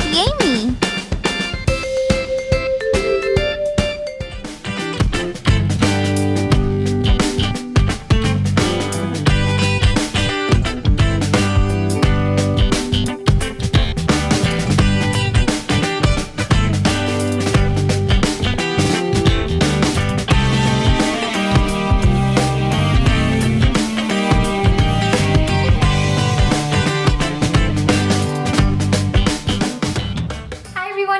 Crafty Amy.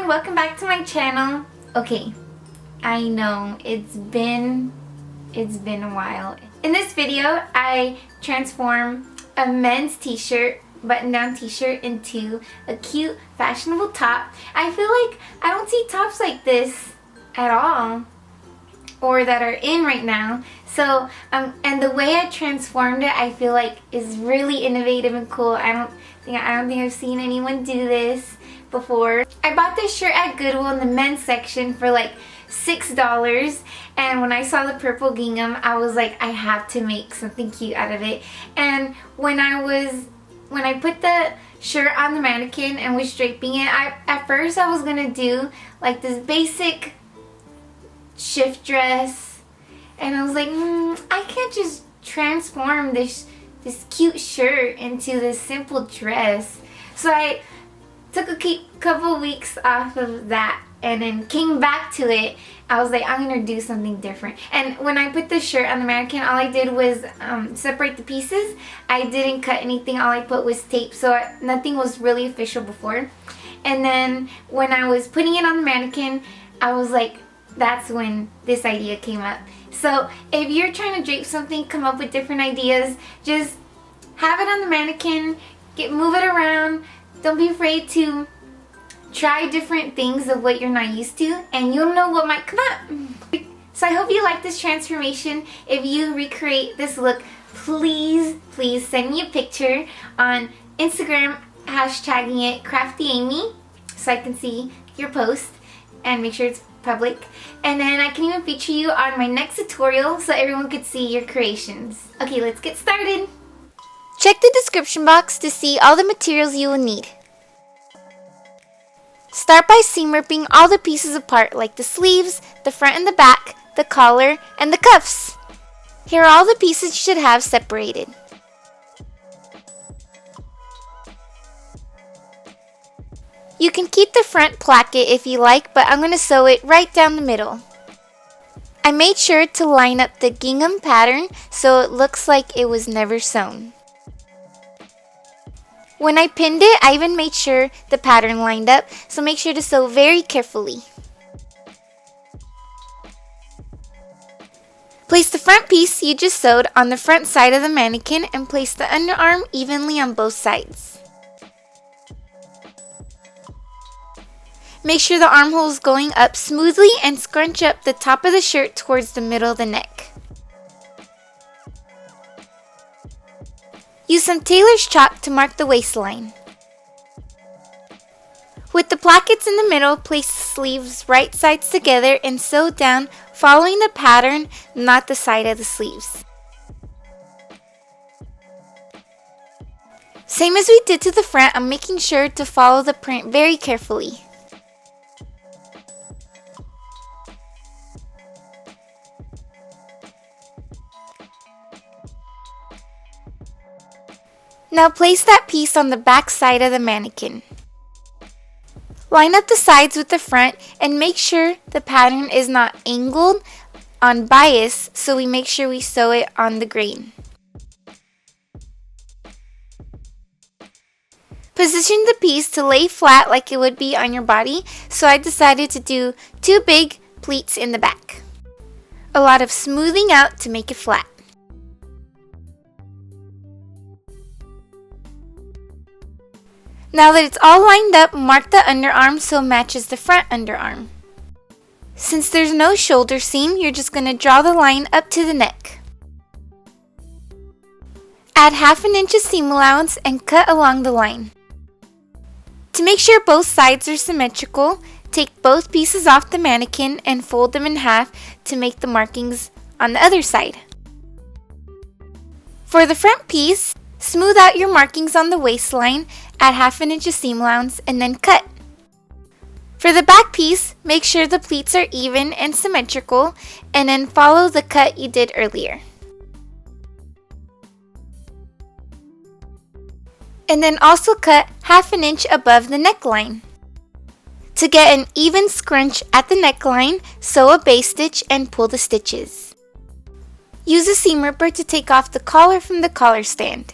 Welcome back to my channel. Okay, I know it's been a while. In this video, I transform a men's t-shirt, button-down t-shirt, into a cute, fashionable top. I feel like I don't see tops like this at all, or that are in right now. So, and the way I transformed it, I feel like is really innovative and cool. I don't think I've seen anyone do this before. I bought this shirt at Goodwill in the men's section for like $6, and when I saw the purple gingham, I was like, I have to make something cute out of it. And when I put the shirt on the mannequin and was draping it, at first I was gonna do like this basic shift dress, and I was like, I can't just transform this cute shirt into this simple dress. So I took a couple weeks off of that and then came back to it. I was like, I'm gonna do something different. And when I put the shirt on the mannequin, all I did was separate the pieces. I didn't cut anything. All I put was tape, so nothing was really official before. And then when I was putting it on the mannequin, I was like, that's when this idea came up. So if you're trying to drape something, come up with different ideas, just have it on the mannequin, move it around. Don't be afraid to try different things of what you're not used to, and you'll know what might come up. So I hope you like this transformation. If you recreate this look, please send me a picture on Instagram, hashtagging it CraftyAmy, so I can see your post and make sure it's public. And then I can even feature you on my next tutorial so everyone could see your creations. Okay, let's get started. Check the description box to see all the materials you will need. Start by seam ripping all the pieces apart, like the sleeves, the front and the back, the collar, and the cuffs. Here are all the pieces you should have separated. You can keep the front placket if you like, but I'm going to sew it right down the middle. I made sure to line up the gingham pattern so it looks like it was never sewn. When I pinned it, I even made sure the pattern lined up, so make sure to sew very carefully. Place the front piece you just sewed on the front side of the mannequin and place the underarm evenly on both sides. Make sure the armhole is going up smoothly and scrunch up the top of the shirt towards the middle of the neck. Use some tailor's chalk to mark the waistline. With the plackets in the middle, place the sleeves right sides together and sew down, following the pattern, not the side of the sleeves. Same as we did to the front, I'm making sure to follow the print very carefully. Now place that piece on the back side of the mannequin. Line up the sides with the front and make sure the pattern is not angled on bias, so we make sure we sew it on the grain. Position the piece to lay flat like it would be on your body, so I decided to do 2 big pleats in the back. A lot of smoothing out to make it flat. Now that it's all lined up, mark the underarm so it matches the front underarm. Since there's no shoulder seam, you're just going to draw the line up to the neck. Add 1/2 inch of seam allowance and cut along the line. To make sure both sides are symmetrical, take both pieces off the mannequin and fold them in half to make the markings on the other side. For the front piece, smooth out your markings on the waistline, add 1/2 inch of seam allowance, and then cut. For the back piece, make sure the pleats are even and symmetrical, and then follow the cut you did earlier. And then also cut 1/2 inch above the neckline. To get an even scrunch at the neckline, sew a base stitch and pull the stitches. Use a seam ripper to take off the collar from the collar stand.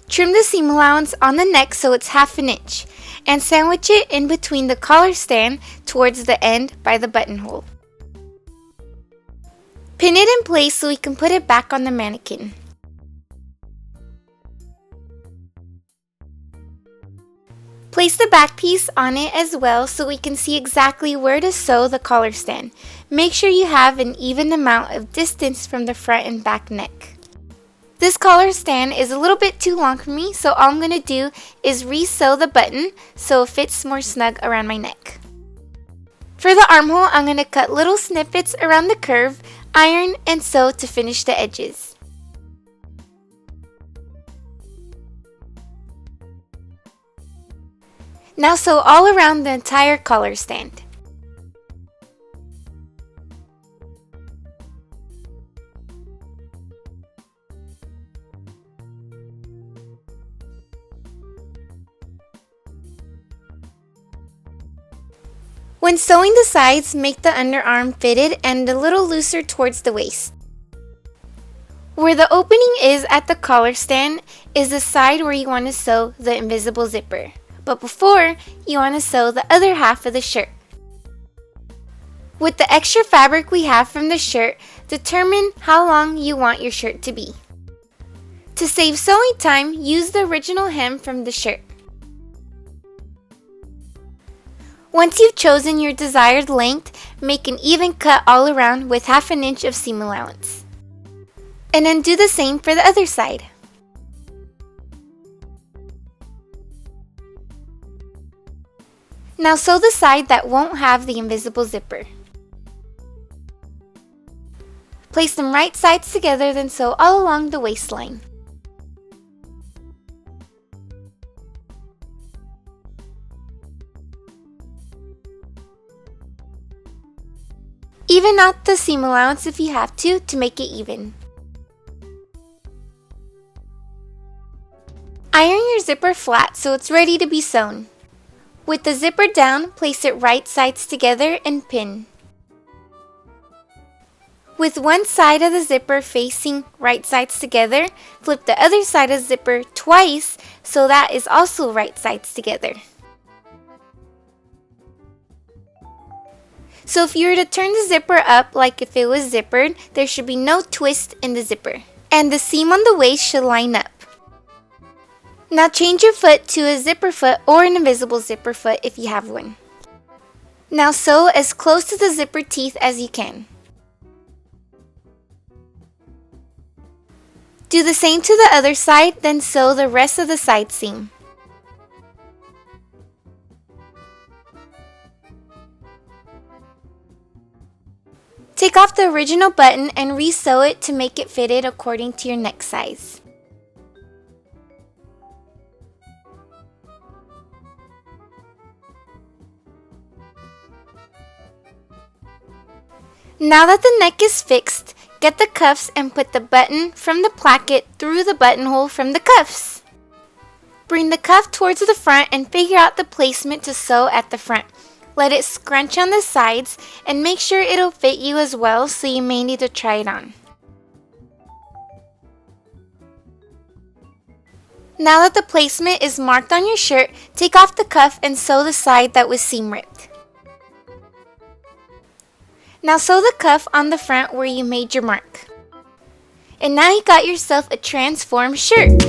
Trim the seam allowance on the neck so it's 1/2 inch, and sandwich it in between the collar stand towards the end by the buttonhole. Pin it in place so we can put it back on the mannequin. Place the back piece on it as well so we can see exactly where to sew the collar stand. Make sure you have an even amount of distance from the front and back neck. This collar stand is a little bit too long for me, so all I'm going to do is re-sew the button so it fits more snug around my neck. For the armhole, I'm going to cut little snippets around the curve, iron, and sew to finish the edges. Now sew all around the entire collar stand. When sewing the sides, make the underarm fitted and a little looser towards the waist. Where the opening is at the collar stand is the side where you want to sew the invisible zipper. But before, you want to sew the other half of the shirt. With the extra fabric we have from the shirt, determine how long you want your shirt to be. To save sewing time, use the original hem from the shirt. Once you've chosen your desired length, make an even cut all around with 1/2 inch of seam allowance. And then do the same for the other side. Now sew the side that won't have the invisible zipper. Place them right sides together, then sew all along the waistline. Even out the seam allowance if you have to make it even. Iron your zipper flat so it's ready to be sewn. With the zipper down, place it right sides together and pin. With one side of the zipper facing right sides together, flip the other side of the zipper twice so that is also right sides together. So if you were to turn the zipper up like if it was zippered, there should be no twist in the zipper. And the seam on the waist should line up. Now change your foot to a zipper foot or an invisible zipper foot if you have one. Now sew as close to the zipper teeth as you can. Do the same to the other side, then sew the rest of the side seam. Take off the original button and re-sew it to make it fitted according to your neck size. Now that the neck is fixed, get the cuffs and put the button from the placket through the buttonhole from the cuffs. Bring the cuff towards the front and figure out the placement to sew at the front. Let it scrunch on the sides and make sure it'll fit you as well, so you may need to try it on. Now that the placement is marked on your shirt, take off the cuff and sew the side that was seam ripped. Now sew the cuff on the front where you made your mark. And now you got yourself a transformed shirt.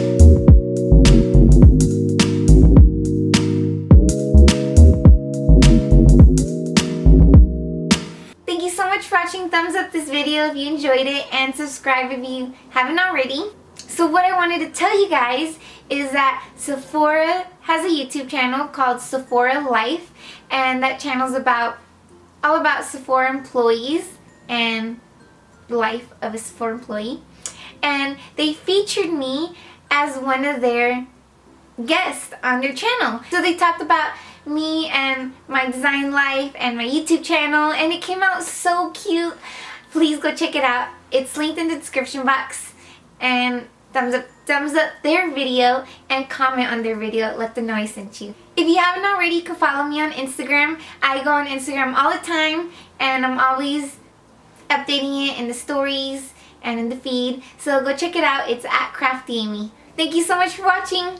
Thank you so much for watching. Thumbs up this video if you enjoyed it and subscribe if you haven't already. So what I wanted to tell you guys is that Sephora has a YouTube channel called Sephora Life, and that channel's all about Sephora employees and the life of a Sephora employee. And they featured me as one of their guest on their channel. So they talked about me and my design life and my YouTube channel, and it came out so cute. Please go check it out. It's linked in the description box. And thumbs up their video and comment on their video. Let them know I sent you. If you haven't already, you can follow me on Instagram. I go on Instagram all the time, and I'm always updating it in the stories and in the feed. So go check it out. It's at Crafty Amy. Thank you so much for watching.